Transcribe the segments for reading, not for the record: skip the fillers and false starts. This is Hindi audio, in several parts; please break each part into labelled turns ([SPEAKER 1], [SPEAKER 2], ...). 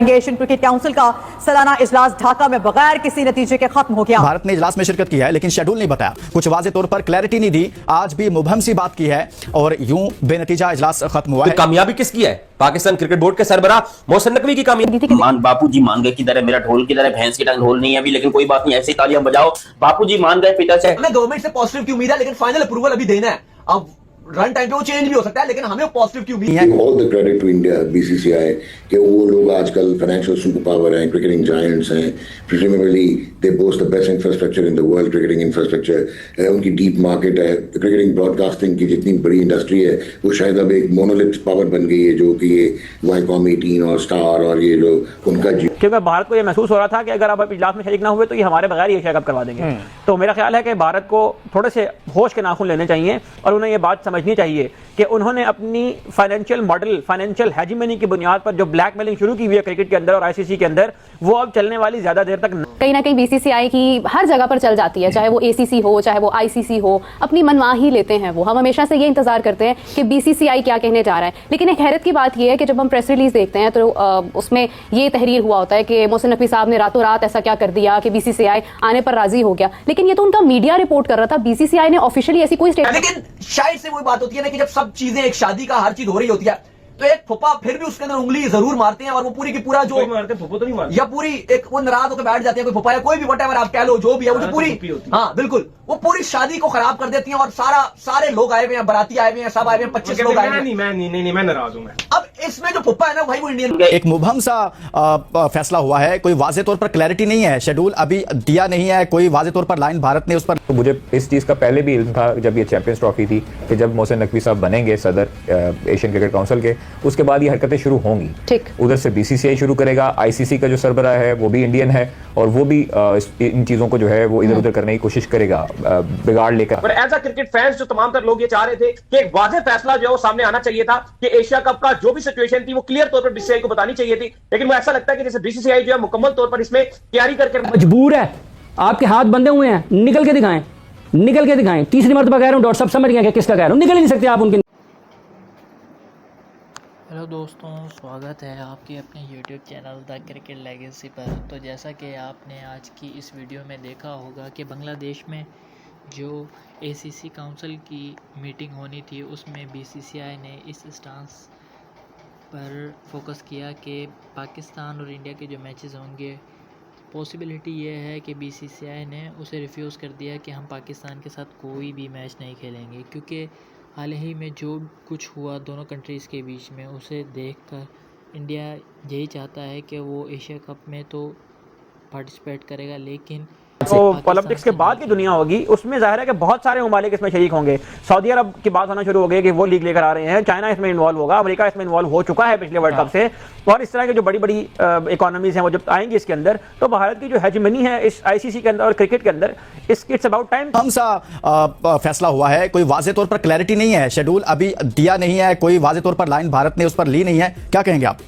[SPEAKER 1] एशियन क्रिकेट काउंसिल का सालाना इजलास ढाका में बगैर किसी नतीजे के खत्म हो गया।
[SPEAKER 2] भारत ने इजलास में शिरकत की है लेकिन शेड्यूल नहीं बताया, कुछ वाज़े तौर पर क्लैरिटी नहीं दी, आज भी मुबहम सी बात की है और यूं बेनतीजा इजलास खत्म हुआ है।
[SPEAKER 3] कामयाबी किसकी है? पाकिस्तान क्रिकेट बोर्ड के सरबराह मोहसिन नकवी की कामयाबी।
[SPEAKER 4] बापू जी मान गए कि तरह मेरा ढोल की तरह भैंस की तरह ढोल नहीं है अभी, लेकिन कोई बात नहीं, ऐसी तालियां बजाओ। बापू जी मान गए पिता से।
[SPEAKER 5] हमें गवर्नमेंट से पॉजिटिव की उम्मीद है, लेकिन फाइनल अप्रूवल अभी देना है। अब रन टाइम पे वो चेंज भी हो सकता है, लेकिन हमें पॉजिटिव की उम्मीद है।
[SPEAKER 6] All the credit to India BCCI कि वो लोग आजकल फाइनेंशियल सुपर पावर हैं, क्रिकेटिंग जायंट्स हैं, preliminarily they boast the best infrastructure in the world, cricketing infrastructure, उनकी डीप मार्केट है, क्रिकेटिंग ब्रॉडकास्टिंग की जितनी बड़ी इंडस्ट्री है वो शायद अब एक मोनोलिथ पावर बन गई है, जो कि ये वाईकॉम 18 और स्टार और ये लोग उनका
[SPEAKER 7] क्योंकि भारत को ये महसूस हो रहा था कि अगर आप इजलास में शरीक ना हुए तो ये हमारे बगैर ही एशिया कप करवा देंगे। तो मेरा ख्याल है कि भारत को थोड़े से होश के नाखून लेने चाहिए और उन्हें ये बात समझनी चाहिए कि उन्होंने अपनी फाइनेंशियल मॉडल, फाइनेंशियल हेजिमनी की बुनियाद पर जो ब्लैकमेलिंग शुरू की हुई है क्रिकेट के अंदर और आईसीसी के अंदर, वो अब चलने वाली ज्यादा देर तक
[SPEAKER 8] कहीं ना कहीं बीसीसीआई की हर जगह पर चल जाती है, चाहे वो एसीसी हो चाहे वो आईसीसी हो, अपनी मनवा ही लेते हैं वो। हम हमेशा से ये इंतजार करते हैं कि बीसीसीआई क्या कहने जा रहा है, लेकिन एक हैरत की बात ये है कि जब हम प्रेस रिलीज देखते हैं तो उसमें ये तहरीर हुआ होता है कि मोहसिन नकवी साहब ने रातों रात ऐसा क्या कर दिया कि बीसीसीआई आने पर राजी हो गया, लेकिन ये तो उनका मीडिया रिपोर्ट कर रहा था, बीसीसीआई ने ऑफिशियली ऐसी कोई स्टेटमेंट।
[SPEAKER 5] लेकिन शायद से वही बात होती है ना कि जब सब चीजें एक शादी का हर चीज हो रही होती है तो एक फुप्पा फिर भी उसके अंदर उंगली जरूर मारते हैं और वो पूरी की पूरा जो मारते फुप्पो तो नहीं मारते, या पूरी एक वो नाराज होकर बैठ जाते हैं, कोई फुप्पा या कोई भी व्हाटएवर आप कह लो जो भी है, वो जो पूरी हाँ बिल्कुल वो पूरी शादी को खराब कर देती हैं और सारे लोग आए हुए हैं, बाराती आए हुए हैं, सब आए हुए हैं, 25 लोग आए हैं।
[SPEAKER 7] मैं नाराज हूं।
[SPEAKER 5] अब इसमें जो फुप्पा है ना भाई वो इंडियन
[SPEAKER 2] एक मुबहम सा फैसला हुआ है, कोई वाज़े तौर पर क्लैरिटी नहीं है, शेड्यूल अभी दिया नहीं है, कोई वाज़े तौर पर लाइन भारत ने उस पर।
[SPEAKER 9] तो मुझे इस चीज़ का पहले भी इल्म था जब ये चैंपियंस ट्रॉफी थी कि जब मोहसिन नकवी साहब बनेंगे सदर एशियन क्रिकेट काउंसिल के, उसके बाद ये हरकतें शुरू होंगी।
[SPEAKER 8] ठीक,
[SPEAKER 9] उधर से बीसीसीआई शुरू करेगा, आईसीसी का जो सरबराह है वो भी इंडियन है और वो भी इन चीज़ों को जो है वो इधर उधर करने की कोशिश करेगा बिगाड़ लेकर।
[SPEAKER 3] पर एज अ क्रिकेट फैंस जो तमाम तर लोग ये चाह रहे थे कि एक वाज़ेह फैसला जो है वो सामने आना चाहिए था कि एशिया कप का जो भी सिचुएशन थी वो क्लियर तौर पर बीसीसीआई को बतानी चाहिए थी, लेकिन वो ऐसा लगता है कि जैसे बीसीसीआई जो है मुकम्मल तौर पर इसमें तैयारी करके
[SPEAKER 10] मजबूर है। आपके हाथ बंधे हुए हैं, निकल के दिखाएं, निकल के दिखाएं। तीसरी मरतबा कह रहा हूं, डॉक्टर साहब समझ गए किसका कह रहा हूं, निकल ही नहीं सकते आप उनके।
[SPEAKER 11] हेलो दोस्तों, स्वागत है आपके अपने YouTube channel the cricket legacy पर। तो जैसा कि आपने आज की इस वीडियो में देखा होगा कि बांग्लादेश में जो एसीसी काउंसिल की मीटिंग होनी थी उसमें बीसीसीआई ने इस स्टांस पर फोकस किया कि पाकिस्तान और इंडिया के जो मैचेस होंगे, पॉसिबिलिटी ये है कि बीसीसीआई ने उसे रिफ्यूज़ कर दिया कि हम पाकिस्तान के साथ कोई भी मैच नहीं खेलेंगे, क्योंकि हाल ही में जो कुछ हुआ दोनों कंट्रीज़ के बीच में उसे देखकर इंडिया यही चाहता है कि वो एशिया कप में तो पार्टिसिपेट करेगा, लेकिन
[SPEAKER 7] तो ओलंपिक्स के बाद की दुनिया होगी उसमें जाहिर है कि बहुत सारे ममालिक इसमें शरीक होंगे। सऊदी अरब की बात होना शुरू हो गई कि वो लीग लेकर आ रहे हैं, चाइना इसमें इन्वॉल्व होगा, अमेरिका इसमें इन्वॉल्व हो चुका है पिछले वर्ल्ड कप से, और इस तरह के जो बड़ी बड़ी इकोनॉमीज हैं वो जब आएंगी इसके अंदर, तो भारत की जो हेजिमनी है इस आईसीसी के अंदर और क्रिकेट के अंदर, इट्स अबाउट टाइम।
[SPEAKER 2] हम सा फैसला हुआ है, कोई वाज़े तौर पर क्लैरिटी नहीं है, शेड्यूल अभी दिया नहीं है, कोई वाज़े तौर पर लाइन भारत ने उस पर ली नहीं है, क्या कहेंगे आप?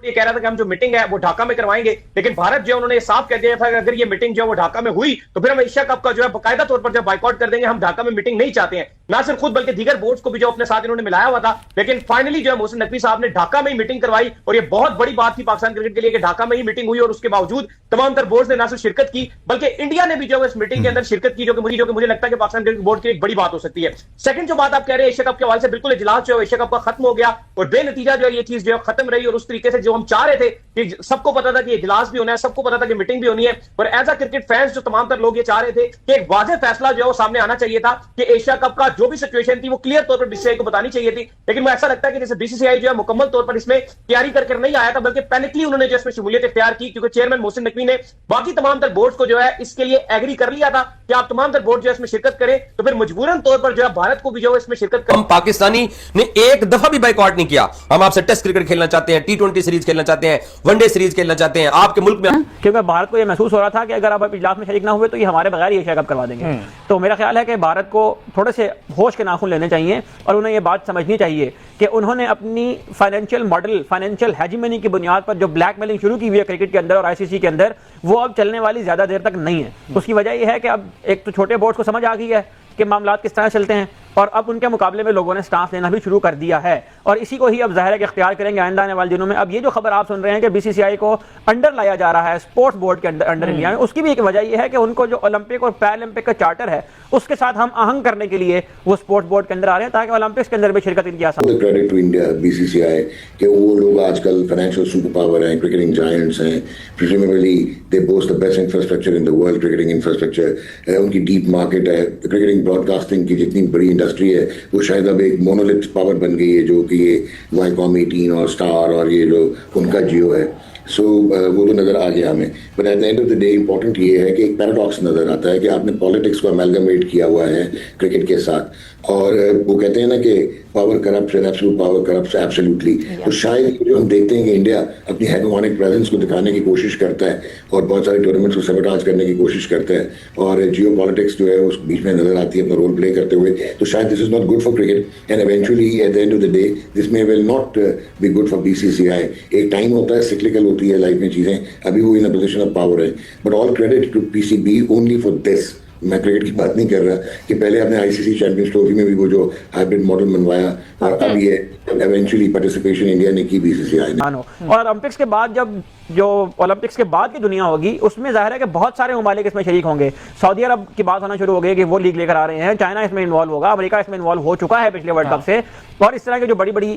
[SPEAKER 3] ये कह रहा था कि हम जो मीटिंग है वो ढाका में करवाएंगे, लेकिन भारत जो है उन्होंने साफ कह दिया था कि अगर ये मीटिंग जो है वो ढाका में हुई तो फिर हम एशिया कप का जो है बाकायदा तौर पर जो बाइकआउट कर देंगे, हम ढाका में मीटिंग नहीं चाहते हैं। ना सिर्फ खुद बल्कि दीगर बोर्ड्स को भी जो अपने साथ इन्होंने मिलाया हुआ था, लेकिन फाइनली जो है मोहसिन नकवी साहब ने ढाका में ही मीटिंग करवाई और ये बहुत बड़ी बात थी पाकिस्तान क्रिकेट के लिए कि ढाका में ही मीटिंग हुई और उसके बावजूद तमाम तर बोर्ड्स ने ना सिर्फ शिरकत की बल्कि इंडिया ने भी जो है इस मीटिंग के अंदर शिरकत की, जो कि मुझे लगता है कि पाकिस्तान क्रिकेट बोर्ड की एक बड़ी बात हो सकती है। सेकंड जो बात आप कह रहे हैं एशिया कप के हवाले से, बिल्कुल इजलास जो है एशिया कप का खत्म हो गया और बेनतीजा जो है ये चीज जो है खत्म रही और उस तरीके से जो हम चाह रहे थे कि सबको पता था कि इजलास भी होना है, सबको पता था कि मीटिंग भी होनी है, और एज अ क्रिकेट फैंस जो तमाम तर लोग ये चाह रहे थे कि एक वाज़ेह फैसला जो है वो सामने आना चाहिए था कि एशिया कप का जो भी सिचुएशन थी वो क्लियर तौर पर बीसीसीआई को बतानी चाहिए थी, लेकिन वो ऐसा लगता है कि जैसे बीसीसीआई जो है मुकम्मल तौर पर इसमें तैयारी करके नहीं आया था, बल्कि पैनिकली उन्होंने जो इसमें शमूलियत इख्तियार की, क्योंकि चेयरमैन मोहसिन नकवी ने बाकी तमाम तर बोर्ड्स को जो है इसके लिए एग्री कर लिया था कि आप तमाम तर बोर्ड जो है इसमें शिरकत करें, तो फिर मजबूरन तौर पर जो है भारत को भी जो है इसमें शिरकत करें।
[SPEAKER 4] हम पाकिस्तानी ने एक दफा भी बाइकआउट नहीं किया, हम आपसे टेस्ट क्रिकेट खेलना चाहते हैं, T20 सीरीज खेलना चाहते हैं, वनडे सीरीज खेलना चाहते हैं आपके मुल्क में,
[SPEAKER 7] क्योंकि भारत को यह महसूस हो रहा था कि अगर आप इजलास में शरीक ना हुए तो ये हमारे बगैर ही एशिया कप करवा देंगे। तो मेरा ख्याल है कि भारत को थोड़े से होश के नाखून लेने चाहिए और उन्हें ये बात समझनी चाहिए कि उन्होंने अपनी फाइनेंशियल मॉडल, फाइनेंशियल हेजिमनी की बुनियाद पर जो ब्लैकमेलिंग शुरू की हुई है क्रिकेट के अंदर और आईसीसी के अंदर, वो अब चलने वाली ज्यादा देर तक नहीं है। उसकी वजह यह है कि अब एक तो छोटे बोर्ड को समझ आ गई है कि मामलात किस तरह चलते हैं, और अब उनके मुकाबले में लोगों ने स्टांस लेना भी शुरू कर दिया है और इसी को ही अब जाहिर है कि इख्तियार करेंगे आइंदा आने वाले दिनों में। अब ये जो खबर आप सुन रहे हैं कि बीसीसीआई को अंडर लाया जा रहा है स्पोर्ट्स बोर्ड के अंडर इंडिया में, उसकी भी एक वजह यह है कि उनको जो ओलंपिक और पैरालंपिक का चार्टर है उसके साथ हम आहंग करने के लिए वो स्पोर्ट्स बोर्ड के अंदर आ रहे हैं ताकि ओलंपिक्स के अंदर भी शिरकत इनकी आसान।
[SPEAKER 6] क्रेडिट टू इंडिया बीसीसीआई कि वो लोग आजकल फाइनेंशियल सुपर पावर हैं, क्रिकेटिंग जायंट्स हैं, प्रिजम्बली दे boast the best infrastructure in the world cricketing infrastructure, उनकी डीप मार्केट है, क्रिकेटिंग ब्रॉडकास्टिंग की जितनी बड़ी इंडस्ट्री है वो शायद अब एक मोनोलिथ पावर बन गई है जो कि ये वाईकॉम 18 और स्टार और ये जो उनका जियो है। सो वो तो नज़र आ गया हमें, but at the end of the day important ये है कि एक पैराडॉक्स नज़र आता है कि आपने पॉलिटिक्स को अमेलगमेट किया हुआ है क्रिकेट के साथ और वो कहते हैं ना कि power corrupts and absolute power corrupts absolutely. तो शायद जो हम देखते हैं कि इंडिया अपनी हेगेमोनिक प्रेजेंस को दिखाने की कोशिश करता है और बहुत सारे टूर्नामेंट्स को सबटाज करने की कोशिश करता है और जियो पॉलिटिक्स जो है उस बीच में नजर आती है अपना रोल प्ले करते हुए। तो शायद this is not good for cricket and eventually at the end of the day this may will not be good for BCCI. एक टाइम होता है, सिक्लिकल होती है लाइफ में चीजें, अभी वो in a position of power है, but all credit to PCB only for this. मैं क्रिकेट की बात नहीं कर रहा कि पहले आपने आईसीसी चैंपियंस ट्रॉफी में भी वो जो हाइब्रिड मॉडल बनवाया और अब ये इवेंचुअली पार्टिसिपेशन इंडिया ने की बीसीसीआई ने।
[SPEAKER 7] और ओलंपिक्स के बाद जब जो ओलंपिक्स के बाद की दुनिया होगी उसमें जाहिर है कि बहुत सारे ममालिक इसमें शरीक होंगे। सऊदी अरब की बात होना शुरू हो गई कि वो लीग लेकर आ रहे हैं, चाइना इसमें इन्वॉल्व होगा, अमेरिका इसमें इन्वॉल्व हो चुका है पिछले वर्ल्ड कप से, और इस तरह की जो बड़ी बड़ी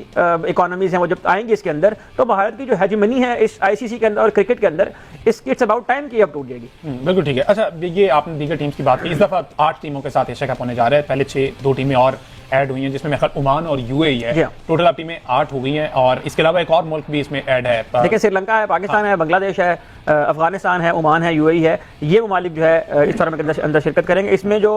[SPEAKER 7] इकोनॉमीज हैं वो जब आएंगी इसके अंदर तो भारत की जो हेजेमनी है इस आईसीसी के अंदर और क्रिकेट के अंदर इट्स अबाउट टाइम की अब टूट जाएगी।
[SPEAKER 12] बिल्कुल ठीक है। अच्छा, ये आपने दीगर टीम्स की बात की, इस दफा 8 टीमों के साथ एशिया कप होने जा रहा है, पहले 2 टीमें और ऐड हुई हैं जिसमें मेरे ख्याल ओमान और यूएई है, टोटल अब टीमें 8 हो गई हैं और इसके अलावा एक और मुल्क भी इसमें ऐड है।
[SPEAKER 7] देखिए श्रीलंका है, पाकिस्तान है, बांग्लादेश है, अफगानिस्तान है, ओमान है, यूएई है, ये ममालिक जो है इस टूर्नामेंट के अंदर शिरकत करेंगे। इसमें जो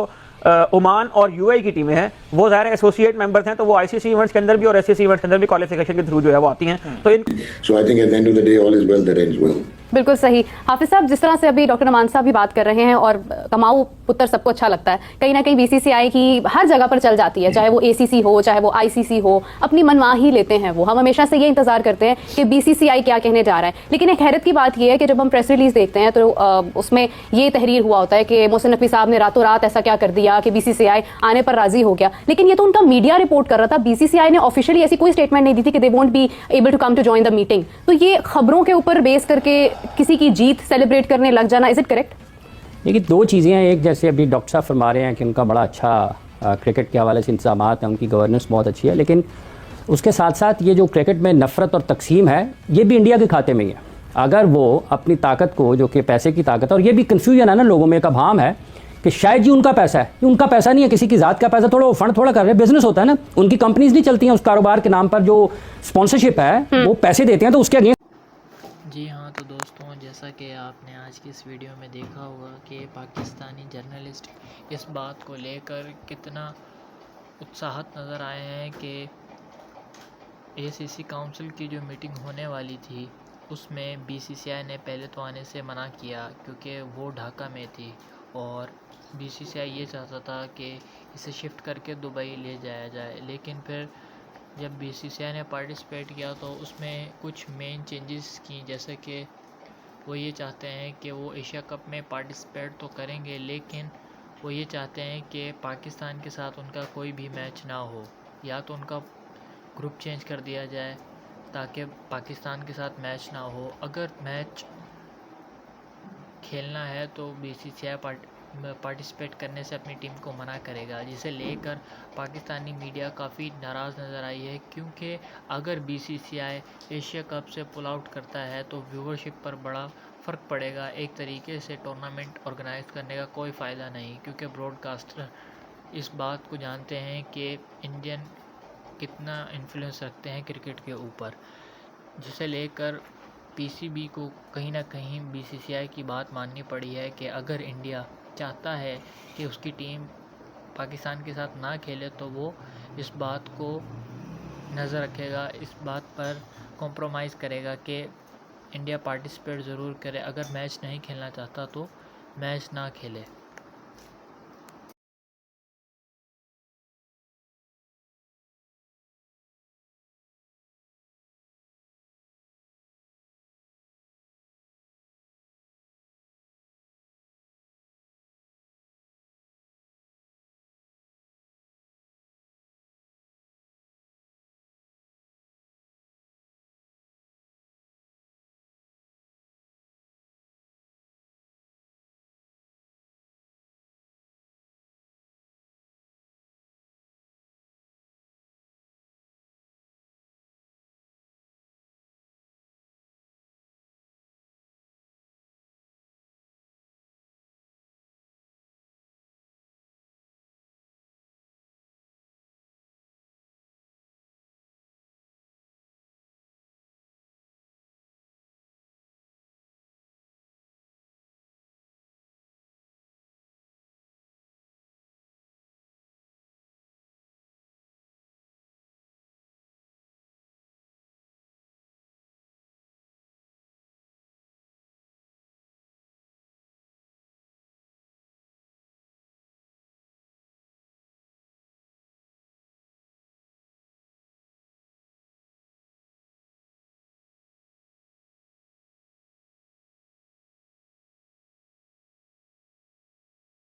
[SPEAKER 7] ओमान और यूएई की टीमें हैं वो ज़ाहिर एसोसिएट मेंबर्स हैं तो वो आईसीसी इवेंट्स के अंदर भी और एससीसी इवेंट्स के अंदर भी क्वालिफिकेशन के थ्रू जो है वो आती हैं। तो इन
[SPEAKER 6] so I think at the end of the day all is well that ends well.
[SPEAKER 8] बिल्कुल सही। हाफिज साहब, जिस तरह से अभी डॉक्टर नमान साहब भी बात कर रहे हैं और कमाऊ पुत्र सबको अच्छा लगता है, कहीं ना कहीं बीसीसीआई की हर जगह पर चल जाती है, चाहे वो एसीसी हो चाहे वो आईसीसी हो, अपनी मनमाही लेते हैं वो। हम हमेशा से ये इंतजार करते हैं कि बीसीसीआई क्या कहने जा रहा है, लेकिन एक हैरत की बात यह है कि जब हम प्रेस रिलीज देखते हैं तो उसमें ये तहरीर हुआ होता है कि मोहसिन नकवी साहब ने रातों रात ऐसा क्या कर दिया कि बीसीसीआई आने पर राजी हो गया, लेकिन ये तो उनका मीडिया रिपोर्ट कर रहा था। बीसीसीआई ने ऑफिशियली ऐसी कोई स्टेटमेंट नहीं दी थी कि they won't be able to come to join the meeting. तो ये खबरों के ऊपर बेस करके किसी की जीत सेलिब्रेट करने लग जाना, इज इट करेक्ट?
[SPEAKER 10] देखिए, 2 चीज़ें हैं। एक, जैसे अभी डॉक्टर साहब फरमा रहे हैं कि उनका बड़ा अच्छा क्रिकेट के हवाले से इंतजाम हैं, उनकी गवर्नेंस बहुत अच्छी है, लेकिन उसके साथ साथ ये जो क्रिकेट में नफरत और तकसीम है ये भी इंडिया के खाते में ही है। अगर वो अपनी ताकत को, जो कि पैसे की ताकत है, और ये भी कन्फ्यूजन है ना लोगों में, एक अभाम है कि शायद जी उनका पैसा है, ये उनका पैसा नहीं है, किसी की ज़ात का पैसा, थोड़ा वो फंड थोड़ा कर रहे हैं, बिजनेस होता है ना, उनकी कंपनीज नहीं चलती हैं उस कारोबार के नाम पर, जो स्पॉन्सरशिप है वो पैसे देते हैं तो उसके अगेंस्ट।
[SPEAKER 11] जी हाँ, तो दोस्तों जैसा कि आपने आज की इस वीडियो में देखा होगा कि पाकिस्तानी जर्नलिस्ट इस बात को लेकर कितना उत्साहित नज़र आए हैं कि एसीसी काउंसिल की जो मीटिंग होने वाली थी उसमें बीसीसीआई ने पहले तो आने से मना किया क्योंकि वो ढाका में थी और बीसीसीआई ये चाहता था कि इसे शिफ्ट करके दुबई ले जाया जाए, लेकिन फिर जब बीसीसीआई ने पार्टिसिपेट किया तो उसमें कुछ मेन चेंजेस की, जैसे कि वो ये चाहते हैं कि वो एशिया कप में पार्टिसिपेट तो करेंगे लेकिन वो ये चाहते हैं कि पाकिस्तान के साथ उनका कोई भी मैच ना हो, या तो उनका ग्रुप चेंज कर दिया जाए ताकि पाकिस्तान के साथ मैच ना हो। अगर मैच खेलना है तो बीसीसीआई पार्टिसिपेट करने से अपनी टीम को मना करेगा, जिसे लेकर पाकिस्तानी मीडिया काफ़ी नाराज़ नज़र आई है, क्योंकि अगर बीसीसीआई एशिया कप से पुल आउट करता है तो व्यूवरशिप पर बड़ा फ़र्क पड़ेगा। एक तरीके से टूर्नामेंट ऑर्गेनाइज करने का कोई फ़ायदा नहीं, क्योंकि ब्रॉडकास्टर इस बात को जानते हैं कि इंडियन कितना इन्फ्लुएंस रखते हैं क्रिकेट के ऊपर, जिसे लेकर पीसीबी को कहीं ना कहीं बीसीसीआई की बात माननी पड़ी है कि अगर इंडिया चाहता है कि उसकी टीम पाकिस्तान के साथ ना खेले तो वो इस बात को नज़र रखेगा, इस बात पर कॉम्प्रोमाइज़ करेगा कि इंडिया पार्टिसिपेट ज़रूर करे, अगर मैच नहीं खेलना चाहता तो मैच ना खेले।